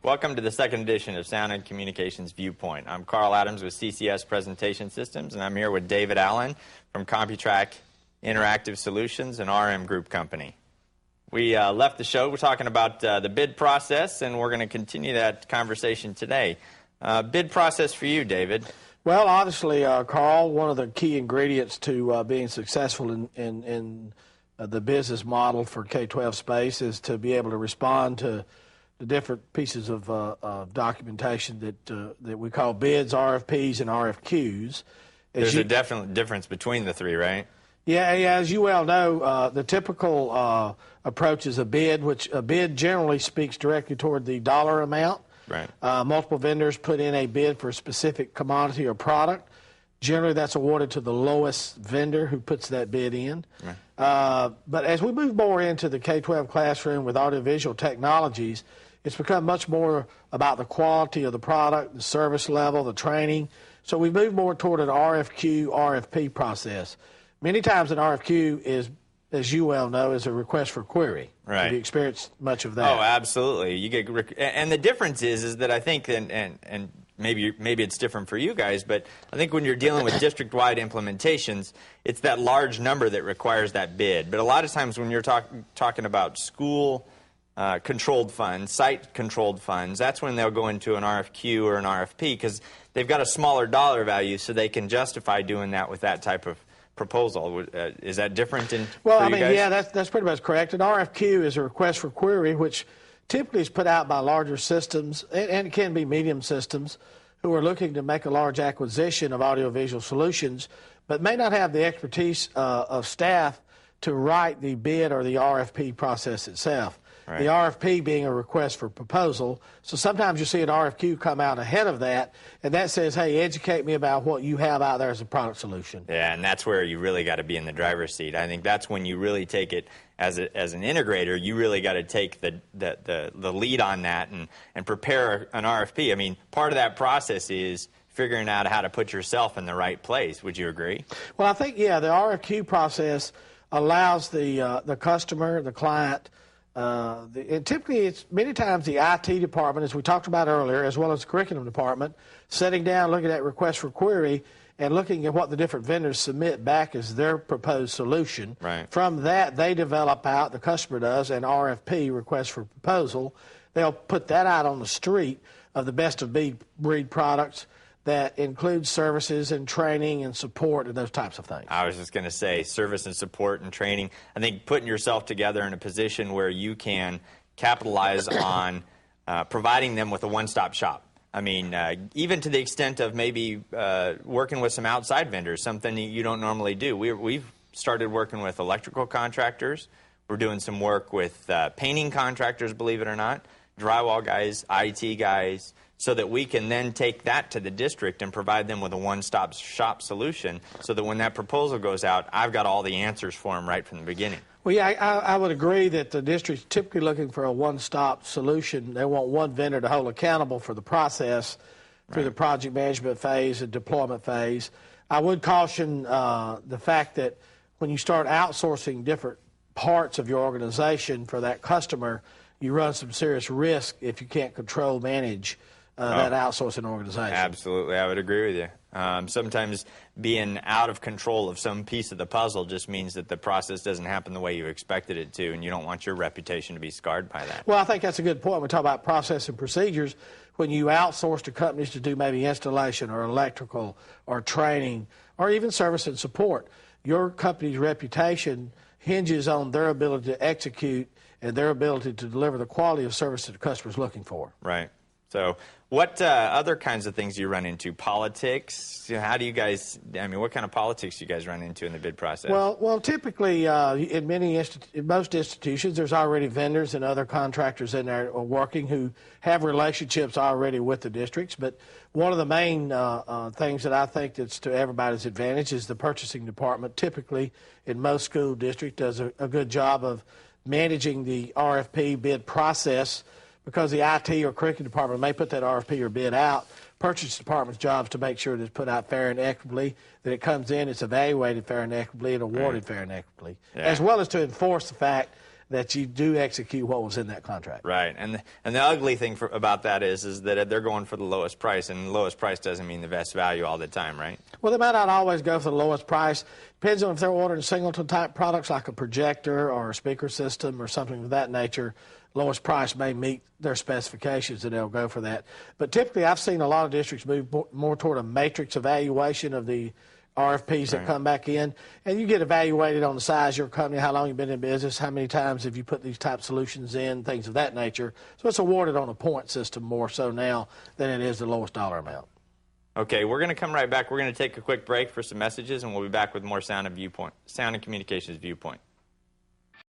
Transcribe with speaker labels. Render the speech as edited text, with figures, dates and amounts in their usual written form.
Speaker 1: Welcome to the second edition of Sound and Communications VIEWpoint. I'm Carl Adams with CCS Presentation Systems, and I'm here with David Allen from Computrac Interactive Solutions, an RM Group company. We left the show, we're talking about the bid process, and we're going to continue that conversation today. Bid process for you, David.
Speaker 2: Well, obviously, Carl, one of the key ingredients to being successful in the business model for K-12 space is to be able to respond to the different pieces of documentation that we call bids, RFPs, and RFQs.
Speaker 1: There's a definite difference between the three, right?
Speaker 2: Yeah, as you well know, the typical approach is a bid, which a bid generally speaks directly toward the dollar amount.
Speaker 1: Right.
Speaker 2: Multiple vendors put in a bid for a specific commodity or product. Generally, that's awarded to the lowest vendor who puts that bid in. Right. But as we move more into the K-12 classroom with audiovisual technologies, it's become much more about the quality of the product, the service level, the training. So we move more toward an RFQ, RFP process. Many times an RFQ is, as you well know, is a request for query.
Speaker 1: Right.
Speaker 2: Have you experienced much of that?
Speaker 1: Oh, absolutely. You get, and the difference is that I think, and maybe it's different for you guys, but I think when you're dealing with district-wide implementations, it's that large number that requires that bid. But a lot of times when you're talking about school controlled funds, site controlled funds, that's when they'll go into an RFQ or an RFP because they've got a smaller dollar value, so they can justify doing that with that type of proposal. Is that different in
Speaker 2: Well,
Speaker 1: for
Speaker 2: I
Speaker 1: you
Speaker 2: mean,
Speaker 1: guys?
Speaker 2: yeah, that's pretty much correct. An RFQ is a request for query, which typically is put out by larger systems, and it can be medium systems, who are looking to make a large acquisition of audiovisual solutions, but may not have the expertise of staff to write the bid or the RFP process itself. Right. The RFP being a request for proposal. So sometimes you see an RFQ come out ahead of that, and that says, hey, educate me about what you have out there as a product solution.
Speaker 1: Yeah, and that's where you really got to be in the driver's seat. I think that's when you really take it as an integrator. You really got to take the lead on that and prepare an RFP. I mean, part of that process is figuring out how to put yourself in the right place. Would you agree?
Speaker 2: Well, I think, yeah, the RFQ process allows the customer, the client, and typically it's many times the IT department, as we talked about earlier, as well as the curriculum department, sitting down, looking at request for query, and looking at what the different vendors submit back as their proposed solution.
Speaker 1: Right.
Speaker 2: From that, they develop out, the customer does, an RFP, request for proposal. They'll put that out on the street of the best of breed products that includes services and training and support and those types of things.
Speaker 1: I was just going to say service and support and training. I think putting yourself together in a position where you can capitalize on providing them with a one-stop shop. I mean, even to the extent of maybe working with some outside vendors, something that you don't normally do. We've started working with electrical contractors. We're doing some work with painting contractors, believe it or not, drywall guys, IT guys, so that we can then take that to the district and provide them with a one-stop shop solution so that when that proposal goes out, I've got all the answers for them right from the beginning.
Speaker 2: Well, yeah, I would agree that the district's typically looking for a one-stop solution. They want one vendor to hold accountable for the process through the project management phase and deployment phase. I would caution the fact that when you start outsourcing different parts of your organization for that customer, you run some serious risk if you can't control, manage that outsourcing organization.
Speaker 1: Absolutely, I would agree with you. Sometimes being out of control of some piece of the puzzle just means that the process doesn't happen the way you expected it to, and you don't want your reputation to be scarred by that.
Speaker 2: Well, I think that's a good point. We talk about process and procedures. When you outsource to companies to do maybe installation or electrical or training or even service and support, your company's reputation hinges on their ability to execute and their ability to deliver the quality of service that the customer is looking for.
Speaker 1: Right. So what other kinds of things do you run into? Politics? How do you guys, I mean, what kind of politics do you guys run into in the bid process?
Speaker 2: Well, typically in most institutions, there's already vendors and other contractors in there working who have relationships already with the districts. But one of the main things that I think that's to everybody's advantage is the purchasing department. Typically, in most school districts, does a good job of managing the RFP bid process, because the IT or curriculum department may put that RFP or bid out. Purchase department's job is to make sure that it's put out fair and equitably, that it comes in, it's evaluated fair and equitably, and awarded fair and equitably, as well as to enforce the fact that you do execute what was in that contract.
Speaker 1: Right, and the ugly thing about that is that they're going for the lowest price, and the lowest price doesn't mean the best value all the time, right?
Speaker 2: Well, they might not always go for the lowest price. Depends on if they're ordering singleton type products like a projector or a speaker system or something of that nature. Lowest price may meet their specifications, and they'll go for that. But typically, I've seen a lot of districts move more toward a matrix evaluation of the RFPs that come back in, and you get evaluated on the size of your company, how long you've been in business, how many times have you put these type solutions in, things of that nature. So it's awarded on a point system more so now than it is the lowest dollar amount.
Speaker 1: Okay, we're going to come right back. We're going to take a quick break for some messages, and we'll be back with more Sound and Communications Viewpoint.